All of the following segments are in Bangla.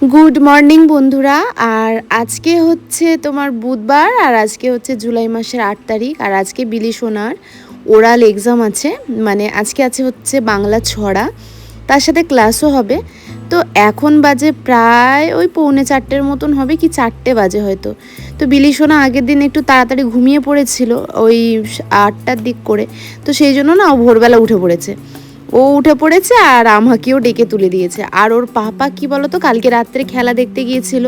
গুড মর্নিং বন্ধুরা। আর আজকে হচ্ছে তোমার বুধবার, আর আজকে হচ্ছে জুলাই মাসের 8 তারিখ। আর আজকে বিলি সোনার ওরাল এক্সাম আছে, মানে আজকে আছে হচ্ছে বাংলা ছড়া, তার সাথে ক্লাসও হবে। তো এখন বাজে প্রায় ওই 3:45 মতন হবে, কি 4টে বাজে হয়তো। তো বিলি সোনা আগের দিন একটু তাড়াতাড়ি ঘুমিয়ে পড়েছিল ওই 8টার দিক করে, তো সেই জন্য না ও ভোরবেলা উঠে পড়েছে। ও উঠে পড়েছে আর আমাকেও ডেকে তুলে দিয়েছে। আর ওর পাপা কি বলো তো, কালকে রাত্রে খেলা দেখতে গিয়েছিল,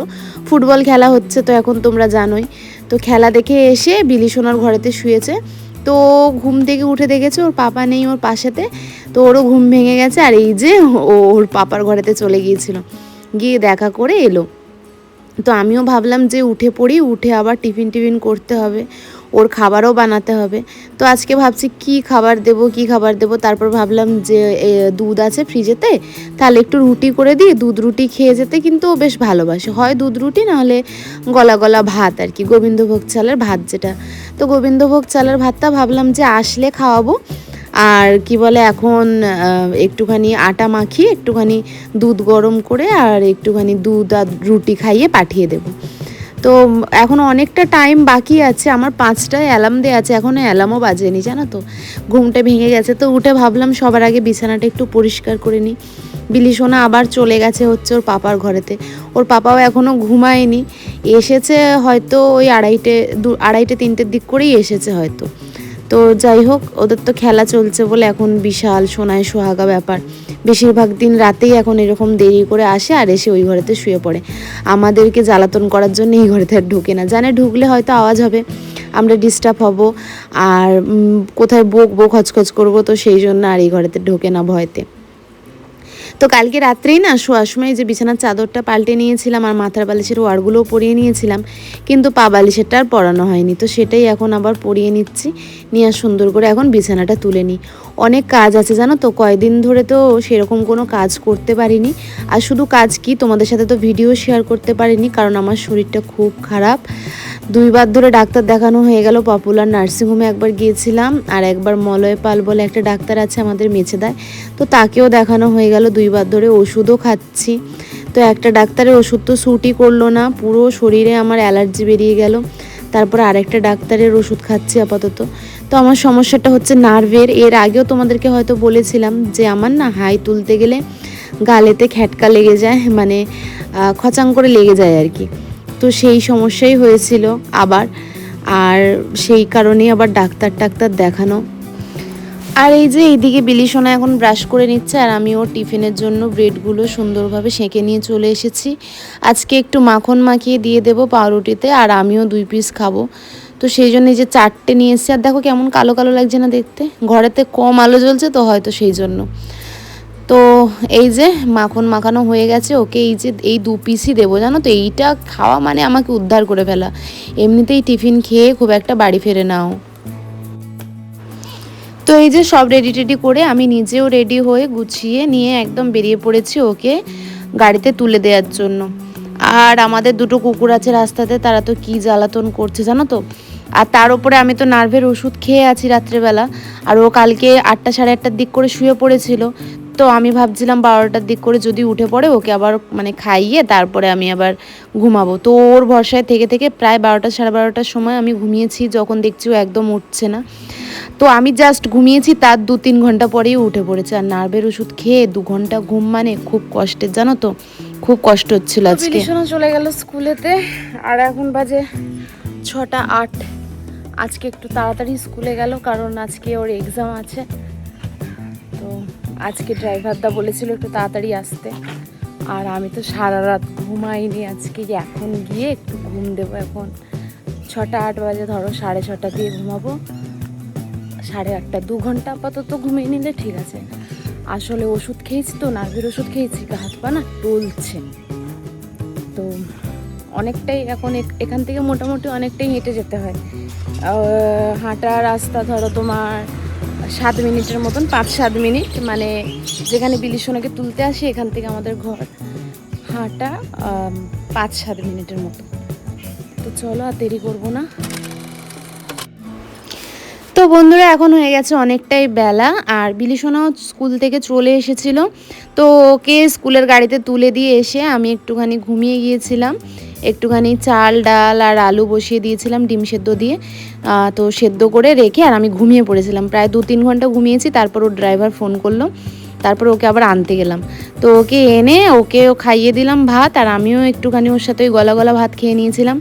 ফুটবল খেলা হচ্ছে তো এখন তোমরা জানোই। তো খেলা দেখে এসে বিলি সোনার ঘরেতে শুয়েছে। তো ঘুম থেকে উঠে দেখেছে ওর পাপা নেই ওর পাশেতে, তো ওরও ঘুম ভেঙে গেছে। আর এই যে ও ওর পাপার ঘরেতে চলে গিয়েছিল, গিয়ে দেখা করে এলো। তো আমিও ভাবলাম যে উঠে পড়ি, উঠে আবার টিফিন করতে হবে, ওর খাবারও বানাতে হবে। তো আজকে ভাবছি কি খাবার দেব। তারপর ভাবলাম যে দুধ আছে ফ্রিজেতে, তাহলে একটু রুটি করে দিই। দুধ রুটি খেয়ে যেতে কিন্তু ও বেশ ভালোবাসে, হয় দুধ রুটি নাহলে গলা গলা ভাত আর কি, গোবিন্দভোগ চালের ভাত যেটা। তো গোবিন্দভোগ চালের ভাতটা ভাবলাম যে আসলে খাওয়াবো। আর কি বলে, এখন একটুখানি আটা মাখিয়ে একটুখানি দুধ গরম করে আর একটুখানি দুধ আর রুটি খাইয়ে পাঠিয়ে দেব। তো এখনও অনেকটা টাইম বাকি আছে, আমার 5টায় অ্যালার্ম দেওয়া আছে, এখনও অ্যালার্মও বাজেনি জানো তো। ঘুমটা ভেঙে গেছে, তো উঠে ভাবলাম সবার আগে বিছানাটা একটু পরিষ্কার করে নিই। বিলি সোনা আবার চলে গেছে হচ্ছে ওর পাপার ঘরেতে, ওর পাপাও এখনও ঘুমায়নি, এসেছে হয়তো ওই 2:30-3টের দিক করেই এসেছে হয়তো। তো যাই হোক, ওদের তো খেলা চলছে বলে এখন বিশাল সোনায় সোহাগা ব্যাপার। বেশিরভাগ দিন রাতেই এখন এরকম দেরি করে আসে আর এসে ওই ঘরেতে শুয়ে পড়ে। আমাদেরকে জ্বালাতন করার জন্য এই ঘরেতে আর ঢোকে না, জানে ঢুকলে হয়তো আওয়াজ হবে, আমরা ডিস্টার্ব হব, আর কোথায় বকবো খচখচ করবো, তো সেই জন্য আর এই ঘরেতে ঢোকে না ভয়তে। তো কালকে রাত্রেই না শোয়ার সময় যে বিছানার চাদরটা পাল্টে নিয়েছিলাম আর মাথার বালিশের ওয়ারগুলোও পরিয়ে নিয়েছিলাম, কিন্তু পা বালিশেরটা আর পরানো হয়নি। তো সেটাই এখন আবার পরিয়ে নিচ্ছি, নিয়ে সুন্দর করে এখন বিছানাটা তুলে নিই। অনেক কাজ আছে জানো তো, কয়দিন ধরে তো সেরকম কোনো কাজ করতে পারিনি। আর শুধু কাজ কি, তোমাদের সাথে তো ভিডিও শেয়ার করতে পারিনি, কারণ আমার শরীরটা খুব খারাপ। 2বার ধরে ডাক্তার দেখানো হয়ে গেল, পপুলার নার্সিংহোমে একবার গিয়েছিলাম, আর একবার মলয় পাল বলে একটা ডাক্তার আছে আমাদের মেছেদায়, তো তাকেও দেখানো হয়ে গেল। 2বার ধরে ওষুধও খাচ্ছি। তো একটা ডাক্তারের ওষুধ তো স্যুটই করলো না, পুরো শরীরে আমার অ্যালার্জি বেরিয়ে গেল। তারপর আরেকটা ডাক্তারের ওষুধ খাচ্ছি আপাতত। তো আমার সমস্যাটা হচ্ছে নার্ভের। এর আগেও তোমাদেরকে হয়তো বলেছিলাম যে আমার না হাই তুলতে গেলে গালেতে খ্যাটকা লেগে যায়, মানে খচাং করে লেগে যায় আর কি। তো সেই সমস্যাই হয়েছিল আবার, আর সেই কারণেই আবার ডাক্তার দেখানো। আর এই যে এইদিকে বিলি সোনা এখন ব্রাশ করে নিচ্ছে, আর আমি ওর টিফিনের জন্য ব্রেডগুলো সুন্দরভাবে সেঁকে নিয়ে চলে এসেছি। আজকে একটু মাখন মাখিয়ে দিয়ে দেবো পাউরুটিতে, আর আমিও 2 পিস খাবো। তো সেই জন্য এই যে 4টে নিয়ে এসেছি। আর দেখো কেমন কালো কালো লাগছে না দেখতে, ঘরেতে কম আলো জ্বলছে তো হয়তো সেই জন্য। তো এই যে মাখন মাখানো হয়ে গেছে, ওকে এই যে এই 2 পিসই দেবো জানো তো। এইটা খাওয়া মানে আমাকে উদ্ধার করে ফেলা, এমনিতেই টিফিন খেয়ে খুব একটা বাড়ি ফেরে নাও। তো এই যে সব রেডি করে আমি নিজেও রেডি হয়ে গুছিয়ে নিয়ে একদম বেরিয়ে পড়েছি ওকে গাড়িতে তুলে দেওয়ার জন্য। আর আমাদের 2টো কুকুর আছে রাস্তাতে, তারা তো কি জ্বালাতন করছে জানো তো। আর তার উপরে আমি তো নার্ভের ওষুধ খেয়ে আছি রাত্রেবেলা, আর ও কালকে 8টা সাড়ে 8টার দিক করে শুয়ে পড়েছিল। তো আমি ভাবছিলাম 12টার দিক করে যদি উঠে পড়ে ওকে আবার মানে খাইয়ে তারপরে আমি আবার ঘুমাবো। তো ওর ভরসায় থেকে থেকে প্রায় 12টা সাড়ে 12টার সময় আমি ঘুমিয়েছি, যখন দেখছি ও একদম উঠছে না। তো আমি জাস্ট ঘুমিয়েছি, তার 2-3 ঘন্টা পরেই উঠে পড়েছে। আর নার্ভের ওষুধ খেয়ে 2 ঘন্টা ঘুম মানে খুব কষ্টের জানো তো, খুব কষ্ট হচ্ছিল আজকে। বিলিশোনা চলে গেল স্কুলেতে, আর এখন বাজে 6টা 8। আজকে একটু তাড়াতাড়ি স্কুলে গেল কারণ আজকে ওর এক্সাম আছে। তো আজকে ড্রাইভারদা বলেছিল একটু তাড়াতাড়ি আসতে, আর আমি তো সারা রাত ঘুমাইনি আজকে। এখন গিয়ে একটু ঘুম দেবো। এখন 6টা 8 বাজে, ধরো 6:30 দিয়ে ঘুমাবো, 8:30 2 ঘন্টা আপাতত ঘুমিয়ে নিলে ঠিক আছে। আসলে ওষুধ খেয়েছি তো, নার্ভের ওষুধ খেয়েছি, গা হাত পা না টলছে। তো অনেকটাই এখন এখান থেকে মোটামুটি অনেকটাই হেঁটে যেতে হয়। হাঁটা রাস্তা ধরো তোমার 7 মিনিটের মতন, 5-7 মিনিট, মানে যেখানে বিলিশোনাকে তুলতে আসি এখান থেকে আমাদের ঘর হাঁটা 5-7 মিনিটের মতো। তো চলো আর দেরি করবো না। তো তো বন্ধুরা এখন হয়ে গেছে অনেকটাই বেলা, আর বিলিসোনাও স্কুল থেকে চলে এসেছিল। তো ওকে স্কুলের গাড়িতে তুলে দিয়ে এসে আমি একটুখানি ঘুমিয়ে গিয়েছিলাম। একটুখানি চাল ডাল আর আলু বসিয়ে দিয়েছিলাম ডিম সেদ্ধ দিয়ে, তো সেদ্ধ করে রেখে আর আমি ঘুমিয়ে পড়েছিলাম। প্রায় 2-3 ঘন্টা ঘুমিয়েছি। তারপর ওর ড্রাইভার ফোন করলো, তারপর ওকে আবার আনতে গেলাম। তো ওকে এনে ওকেও খাইয়ে দিলাম ভাত, আর আমিও একটুখানি ওর সাথে ওই গলা গলা ভাত খেয়ে নিয়েছিলাম।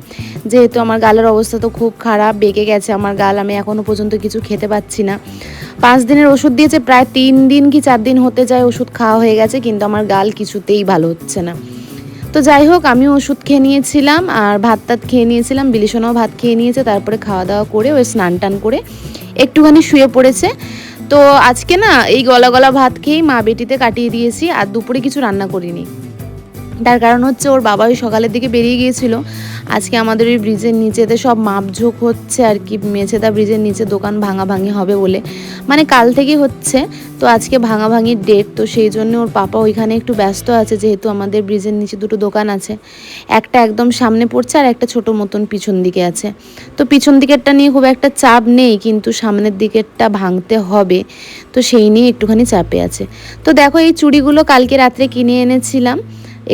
যেহেতু আমার গালের অবস্থা তো খুব খারাপ, বেঁকে গেছে আমার গাল, আমি এখনও পর্যন্ত কিছু খেতে পাচ্ছি না। 5 দিনের ওষুধ দিয়েছে, প্রায় 3 দিন কি 4 দিন হতে যায় ওষুধ খাওয়া হয়ে গেছে, কিন্তু আমার গাল কিছুতেই ভালো হচ্ছে না। তো যাই হোক, আমি ওষুধ খেয়ে নিয়েছিলাম আর ভাত টাত খেয়ে নিয়েছিলাম, বিলিসোনাও ভাত খেয়ে নিয়েছে। তারপরে খাওয়া দাওয়া করে ওই স্নান টান করে একটুখানি শুয়ে পড়েছে। তো আজকে না এই গলা গলা ভাত খেয়েই মা বেটিতে কাটিয়ে দিয়েছি, আর দুপুরে কিছু রান্না করিনি। তার কারণ হচ্ছে ওর বাবা ওই সকালের দিকে বেরিয়ে গিয়েছিল। আজকে আমাদের ওই ব্রিজের নিচেতে সব মাপঝোঁক হচ্ছে আর কি, মেছেদা ব্রিজের নিচে দোকান ভাঙাভাঙি হবে বলে, মানে কাল থেকে হচ্ছে। তো আজকে ভাঙাভাঙির ডেট, তো সেই জন্য ওর পাপা ওইখানে একটু ব্যস্ত আছে। যেহেতু আমাদের ব্রিজের নিচে দুটো দোকান আছে, একটা একদম সামনে পড়ছে আর একটা ছোটো মতন পিছন দিকে আছে। তো পিছন দিকেরটা নিয়ে খুব একটা চাপ নেই, কিন্তু সামনের দিকেরটা ভাঙতে হবে, তো সেই নিয়ে একটুখানি চাপে আছে। তো দেখো এই চুড়িগুলো কালকে রাত্রে কিনে এনেছিলাম,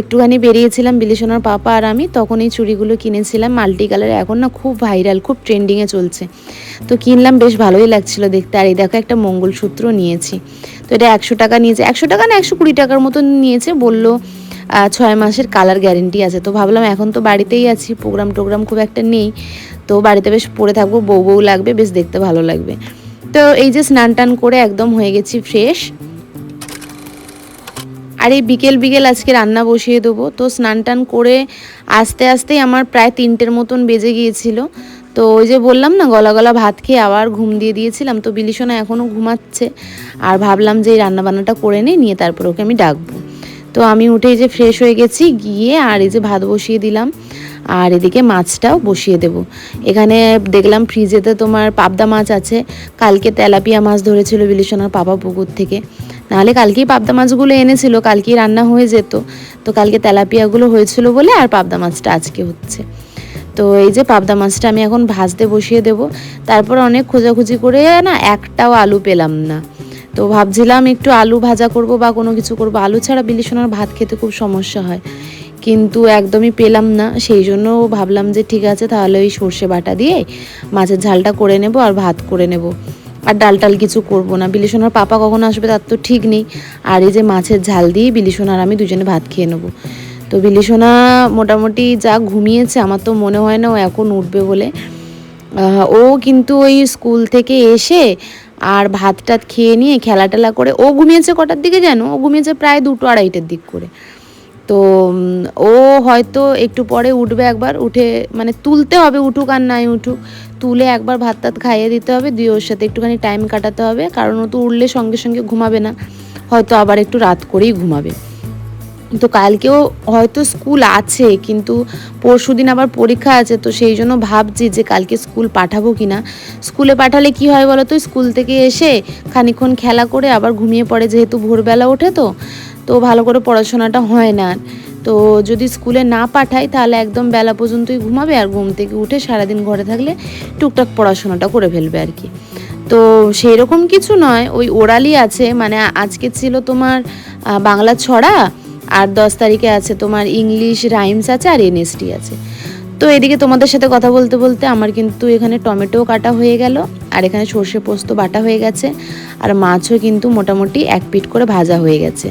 একটুখানি বেরিয়েছিলাম বিলিসোনার পাপা আর আমি, তখন এই চুড়িগুলো কিনেছিলাম মাল্টি কালার, এখন না খুব ভাইরাল, খুব ট্রেন্ডিংয়ে চলছে। তো কিনলাম, বেশ ভালোই লাগছিল দেখতে। আর এই দেখো একটা মঙ্গলসূত্র নিয়েছি। তো এটা 100 টাকা নিয়েছে, 100 টাকা না 120 টাকার মতন নিয়েছে, বললো 6 মাসের কালার গ্যারেন্টি আছে। তো ভাবলাম এখন তো বাড়িতেই আছি, প্রোগ্রাম টোগ্রাম খুব একটা নেই, তো বাড়িতে বেশ পরে থাকবো, বউ বউ লাগবে, বেশ দেখতে ভালো লাগবে। তো এই যে স্নান টান করে একদম হয়ে গেছি ফ্রেশ। আর এই বিকেল বিকেল আজকে রান্না বসিয়ে দেবো। তো স্নান টান করে আস্তে আস্তেই আমার প্রায় 3টের মতন বেজে গিয়েছিল। তো ওই যে বললাম না গলা গলা ভাত খেয়ে আবার ঘুম দিয়ে দিয়েছিলাম। তো বিলিসোনা এখনও ঘুমাচ্ছে, আর ভাবলাম যে এই রান্নাবান্নাটা করে নিয়ে তারপর ওকে আমি ডাকবো। তো আমি উঠে এই যে ফ্রেশ হয়ে গেছি, গিয়ে আর এই যে ভাত বসিয়ে দিলাম, আর এদিকে মাছটাও বসিয়ে দেব। এখানে দেখলাম ফ্রিজেতে তোমার পাবদা মাছ আছে, কালকে তেলাপিয়া মাছ ধরেছিল বিলিসোনার পাপা পুকুর থেকে। নাহলে কালকেই পাবদা মাছগুলো এনেছিল, কালকেই রান্না হয়ে যেত। তো কালকে তেলাপিয়াগুলো হয়েছিল বলে আর পাবদা মাছটা আজকে হচ্ছে। তো এই যে পাবদা মাছটা আমি এখন ভাজতে বসিয়ে দেব। তারপর অনেক খোঁজাখুঁজি করে না একটাও আলু পেলাম না। তো ভাবছিলাম একটু আলু ভাজা করব বা কোনো কিছু করব, আলু ছাড়া বিলিসোনার ভাত খেতে খুব সমস্যা হয়, কিন্তু একদমই পেলাম না। সেই জন্য ভাবলাম যে ঠিক আছে, তাহলে ওই সর্ষে বাটা দিয়ে মাছের ঝালটা করে নেব আর ভাত করে নেব, আর ডাল টাল কিছু করব না। বিলিসোনার পাপা কখন আসবে তার তো ঠিক নেই। আর এই যে মাছের ঝাল দিয়ে বিলিসোনার আমি দুজনে ভাত খেয়ে নেব। তো বিলিসোনা মোটামুটি যা ঘুমিয়েছে, আমার তো মনে হয় না ও এখন উঠবে বলে। ও কিন্তু ওই স্কুল থেকে এসে আর ভাত টাত খেয়ে নিয়ে খেলা টেলা করে ও ঘুমিয়েছে কটার দিকে জানো? ও ঘুমিয়েছে প্রায় 2-2:30টার দিক করে। তো ও হয়তো একটু পরে উঠবে, একবার উঠে মানে তুলতে হবে, উঠুক আর নাই উঠুক, তুলে একবার ভাত টাত খাইয়ে দিতে হবে, দিয়ে ওর সাথে একটুখানি টাইম কাটাতে হবে, কারণ ও তো উঠলে সঙ্গে সঙ্গে ঘুমাবে না, হয়তো আবার একটু রাত করেই ঘুমাবে। তো কালকেও হয়তো স্কুল আছে, কিন্তু পরশুদিন আবার পরীক্ষা আছে। তো সেই জন্য ভাবছি যে কালকে স্কুল পাঠাবো কি না। স্কুলে পাঠালে কি হয় বলো তো, স্কুল থেকে এসে খানিকক্ষণ খেলা করে আবার ঘুমিয়ে পড়ে, যেহেতু ভোরবেলা ওঠে, তো ভালো করে পড়াশোনাটা হয় না। তো যদি স্কুলে না পাঠাই তাহলে একদম বেলা পর্যন্তই ঘুমাবে, আর ঘুম থেকে উঠে সারাদিন ঘরে থাকলে টুকটাক পড়াশোনাটা করে ফেলবে আর কি। তো সেই রকম কিছু নয়, ওই ওরালি আছে, মানে আজকে ছিল তোমার বাংলা ছড়া, আর 10 তারিখে আছে তোমার ইংলিশ রাইমস আছে, আর এনএসটি আছে। তো এদিকে তোমাদের সাথে কথা বলতে বলতে আমার কিন্তু এখানে টমেটো কাটা হয়ে গেল, আর এখানে সর্ষে পোস্ত বাটা হয়ে গেছে, আর মাছও কিন্তু মোটামুটি 1 পিঠ করে ভাজা হয়ে গেছে।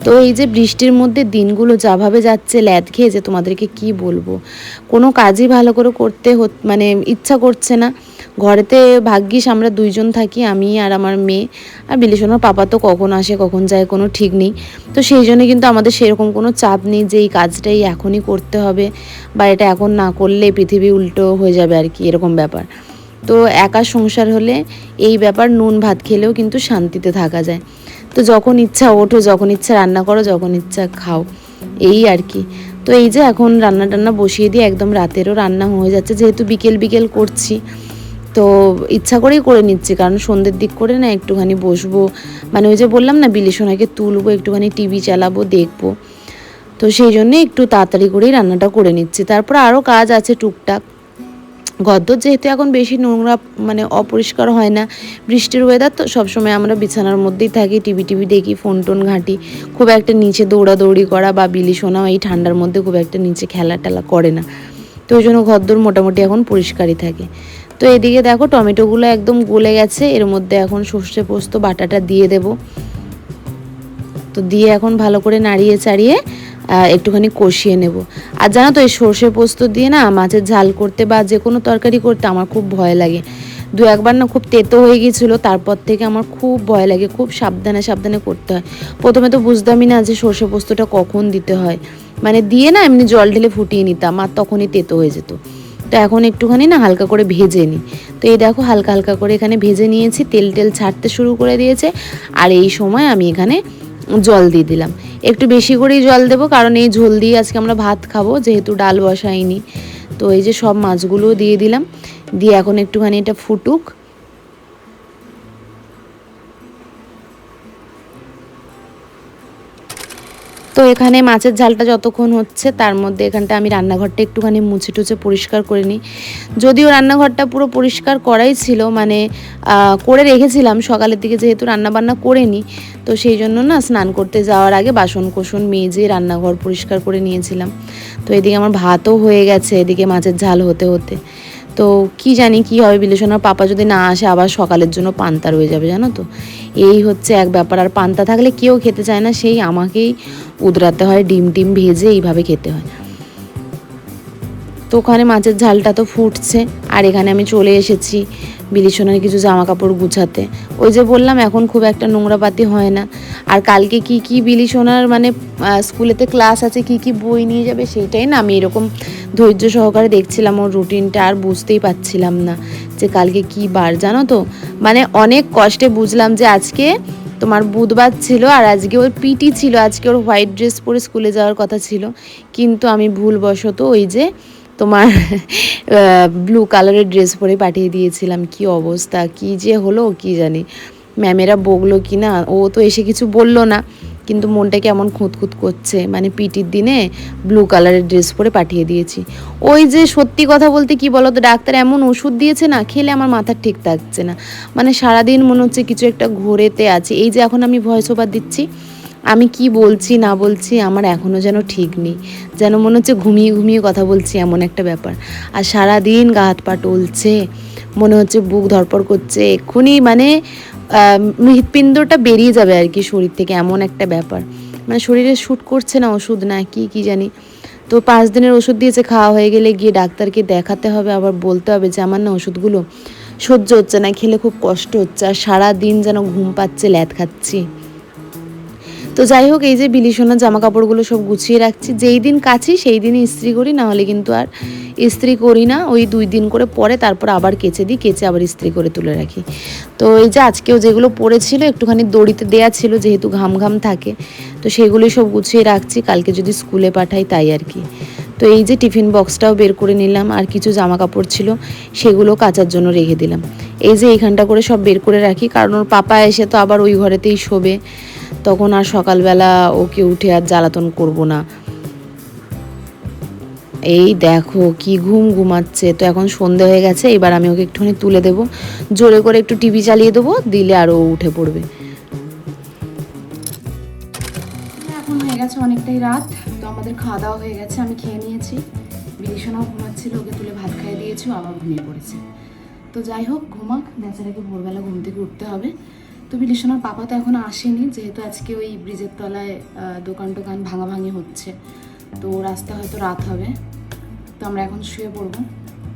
তো এই যে বৃষ্টির মধ্যে দিনগুলো যাভাবে যাচ্ছে ল্যাদ খেয়ে, যে তোমাদেরকে কি বলবো, কোনো কাজই ভালো করে করতে মানে ইচ্ছা করছে না। ঘরেতে ভাগ্যিস আমরা 2জন থাকি, আমি আর আমার মেয়ে, আর বিলিসোনার পাপা তো কখন আসে কখন যায় কোনো ঠিক নেই। তো সেই জন্য কিন্তু আমাদের সেরকম কোনো চাপ নেই যে এই কাজটাই এখনই করতে হবে, বা এটা এখন না করলে পৃথিবী উল্টো হয়ে যাবে আর কি, এরকম ব্যাপার। তো একা সংসার হলে এই ব্যাপার, নুন ভাত খেলেও কিন্তু শান্তিতে থাকা যায়। তো যখন ইচ্ছা ওঠো, যখন ইচ্ছা রান্না করো, যখন ইচ্ছা খাও, এই আর কি। তো এই যে এখন রান্না টান্না বসিয়ে দিয়ে একদম রাতেরও রান্না হয়ে যাচ্ছে, যেহেতু বিকেল বিকেল করছি, তো ইচ্ছা করেই করে নিচ্ছি, কারণ সন্ধ্যের দিক করে না একটুখানি বসবো, মানে ওই যে বললাম না বিলিসোনাকে তুলবো, একটুখানি টিভি চালাবো, দেখবো। তো সেই জন্যে একটু তাড়াতাড়ি করেই রান্নাটা করে নিচ্ছি। তারপর আরও কাজ আছে টুকটাক, ঘরদোর যেহেতু এখন বেশি নোংরা মানে অপরিষ্কার হয় না, বৃষ্টির ওয়েদার তো সবসময় আমরা বিছানার মধ্যেই থাকি, টিভি দেখি, ফোন টোন ঘাঁটি, খুব একটা নিচে দৌড়াদৌড়ি করা বা বিলি সোনাও এই ঠান্ডার মধ্যে খুব একটা নিচে খেলা টেলা করে না, তো ওই জন্য ঘরদোর মোটামুটি এখন পরিষ্কারই থাকে। তো এদিকে দেখো টমেটোগুলো একদম গলে গেছে, এর মধ্যে এখন সর্ষে পোস্ত বাটাটা দিয়ে দেব। তো দিয়ে এখন ভালো করে নাড়িয়ে চাড়িয়ে একটুখানি কষিয়ে নেব। আর জানো তো এই সর্ষে পোস্ত দিয়ে না মাছের ঝাল করতে বা যে কোনো তরকারি করতে আমার খুব ভয় লাগে। দু একবার না খুব তেতো হয়ে গিয়েছিলো, তারপর থেকে আমার খুব ভয় লাগে, খুব সাবধানে সাবধানে করতে হয়। প্রথমে তো বুঝতামই না যে সর্ষে পোস্তটা কখন দিতে হয়, মানে দিয়ে না এমনি জল ঢেলে ফুটিয়ে নিতাম আর তখনই তেতো হয়ে যেত। তো এখন একটুখানি না হালকা করে ভেজে নিই। তো এই দেখো হালকা হালকা করে এখানে ভেজে নিয়েছি, তেল টেল ছাড়তে শুরু করে দিয়েছে। আর এই সময় আমি এখানে জল দিয়ে দিলাম, একটু বেশি করেই জল দেবো, কারণ এই ঝোল দিয়ে আজকে আমরা ভাত খাবো, যেহেতু ডাল বসাইনি। তো এই যে সব মাছগুলোও দিয়ে দিলাম, দিয়ে এখন একটুখানি এটা ফুটুক। তো এখানে মাছের ঝালটা যতক্ষণ হচ্ছে তার মধ্যে এখানটা আমি রান্নাঘরটা একটুখানি মুছে টুছে পরিষ্কার করে নিই। যদিও রান্নাঘরটা পুরো পরিষ্কার করাই ছিল, মানে করে রেখেছিলাম সকালের দিকে, যেহেতু রান্নাবান্না করে নিই, তো সেই জন্য না স্নান করতে যাওয়ার আগে বাসন কোসন মেজে রান্নাঘর পরিষ্কার করে নিয়েছিলাম। তো এদিকে আমার ভাতও হয়ে গেছে, এদিকে মাছের ঝাল হতে হতে। তো কি জানি কি হবে, বিলেশনার পাপা যদি না আসে আবার সকালের জন্য পান্তা রয়ে যাবে, জানো তো এই হচ্ছে এক ব্যাপার। আর পান্তা থাকলে কেউ খেতে চায় না, সেই আমাকেই উদরাতে হয়, ডিম টিম ভেজে এইভাবে খেতে হয়। তো ওখানে মাছের ঝালটা তো ফুটছে, আর এখানে আমি চলে এসেছি বিলিশনের কিছু জামা কাপড় গুছাতে। ওই যে বললাম এখন খুব একটা নোংরাপাতি হয় না। আর কালকে কি কি বিলিশনার মানে স্কুলেতে ক্লাস আছে, কি কি বই নিয়ে যাবে সেইটাই না আমি এরকম ধৈর্য সহকারে দেখছিলাম ওর রুটিনটা, আর বুঝতেই পারছিলাম না যে কালকে কি বার, জানো তো মানে অনেক কষ্টে বুঝলাম যে আজকে তোমার বুধবার ছিল আর আজকে ওর পিটি ছিল, আজকে ওর হোয়াইট ড্রেস পরে স্কুলে যাওয়ার কথা ছিল, কিন্তু আমি ভুলবশত ওই যে তোমার ব্লু কালারের ড্রেস পরে পাঠিয়ে দিয়েছিলাম। কি অবস্থা, কি যে হলো কি জানি, ম্যামেরা বকলো কি না, ও তো এসে কিছু বললো না, কিন্তু মনটা কেমন খুঁতখুত করছে, মানে পিটির দিনে ব্লু কালারের ড্রেস পরে পাঠিয়ে দিয়েছি। ওই যে সত্যি কথা বলতে কি বলো তো, ডাক্তার এমন ওষুধ দিয়েছে না, খেলে আমার মাথা ঠিক থাকছে না, মানে সারাদিন মনে হচ্ছে কিছু একটা ঘোরেতে আছে। এই যে এখন আমি ভয়েস ওভার দিচ্ছি, আমি কি বলছি না বলছি আমার এখনও যেন ঠিক নেই, যেন মনে হচ্ছে ঘুমিয়ে ঘুমিয়ে কথা বলছি, এমন একটা ব্যাপার। আর সারাদিন গা হাত পা টলছে, মনে হচ্ছে বুক ধড়পড় করছে, এক্ষুনি মানে হৃৎপিণ্ডটা বেরিয়ে যাবে আর কি শরীর থেকে, এমন একটা ব্যাপার, মানে শরীরে শ্যুট করছে না ওষুধ না কি জানি। তো 5 দিনের ওষুধ দিয়েছে, খাওয়া হয়ে গেলে গিয়ে ডাক্তারকে দেখাতে হবে, আবার বলতে হবে যে আমার না ওষুধগুলো সহ্য হচ্ছে না, খেলে খুব কষ্ট হচ্ছে, আর সারাদিন যেন ঘুম পাচ্ছে, ল্যাদ খাচ্ছি। তো যাই হোক, এই যে বিলিশোনার জামা কাপড়গুলো সব গুছিয়ে রাখছি, যেই দিন কাচি সেই দিনই ইস্ত্রি করি, না হলে কিন্তু আর ইস্ত্রি করি না, ওই 2 দিন করে পরে তারপর আবার কেচে দিই, কেচে আবার ইস্ত্রি করে তুলে রাখি। তো এই যে আজকেও যেগুলো পড়েছিল একটুখানি দড়িতে দেয়া ছিল, যেহেতু ঘাম ঘাম থাকে, তো সেগুলোই সব গুছিয়ে রাখছি, কালকে যদি স্কুলে পাঠাই তাই আর কি। তো এই যে টিফিন বক্সটাও বের করে নিলাম, আর কিছু জামা কাপড় ছিল সেগুলো কাচার জন্য রেখে দিলাম। এই যে এইখানটা করে সব বের করে রাখি, কারণ ওর পাপা এসে তো আবার ওই ঘরেতেই শোবে, তখন আর সকালবেলা ওকে উঠে আর জ্বালাতন করব না। এই দেখো কি ঘুমাচ্ছে। তো এখন সন্ধে হয়ে গেছে, এবার আমি ওকে একটুখানি তুলে দেবো, জোরে করে একটু টিভি চালিয়ে দেবো, দিলে আরও উঠে পড়বে। এখন হয়ে গেছে অনেকটাই রাত, তো আমাদের খাওয়া দাওয়া হয়ে গেছে, আমি খেয়ে নিয়েছি, বিলিশনাও ঘুমাচ্ছিল, ওকে তুলে ভাত খাইয়ে দিয়েছি, আবার ঘুমিয়ে পড়েছে। তো যাই হোক ঘুমাক, বেচারাকে ভোরবেলা ঘুম থেকে উঠতে হবে। তো বিলিশনার পাপা তো এখনও আসেনি, যেহেতু আজকে ওই ব্রিজের তলায় দোকান টোকান ভাঙাভাঙি হচ্ছে, তো রাস্তা হয়তো রাত হবে, তো আমরা এখন শুয়ে পড়বো।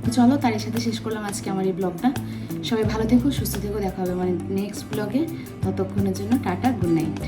তো চলো তারই সাথে শেষ করলাম আজকে আমার এই ব্লগটা। সবাই ভালো থেকো, সুস্থ থেকো, দেখা হবে মানে নেক্সট ব্লগে। ততক্ষণের জন্য টাটা, গুড নাইট।